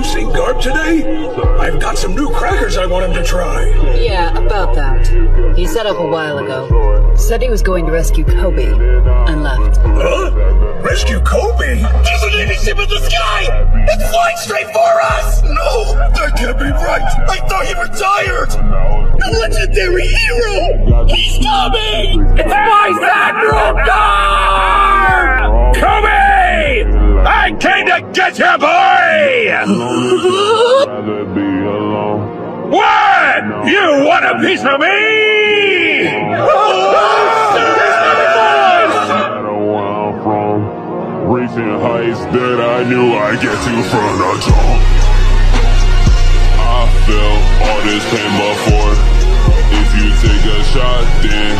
you seen Garp today? I've got some new crackers I want him to try. Yeah, about that. He set up a while ago. Said he was going to rescue Koby, and left. Huh? Rescue Koby? There's an enemy ship in the sky! It's flying straight for us! No, that can't be right. I thought he retired! A legendary hero! He's coming! It's my Admiral Garp! Koby! I came to get you, boy! What? You want a piece of me? Reaching heights that I knew I'd get to from the jump. I felt all this pain before. If you take a shot, then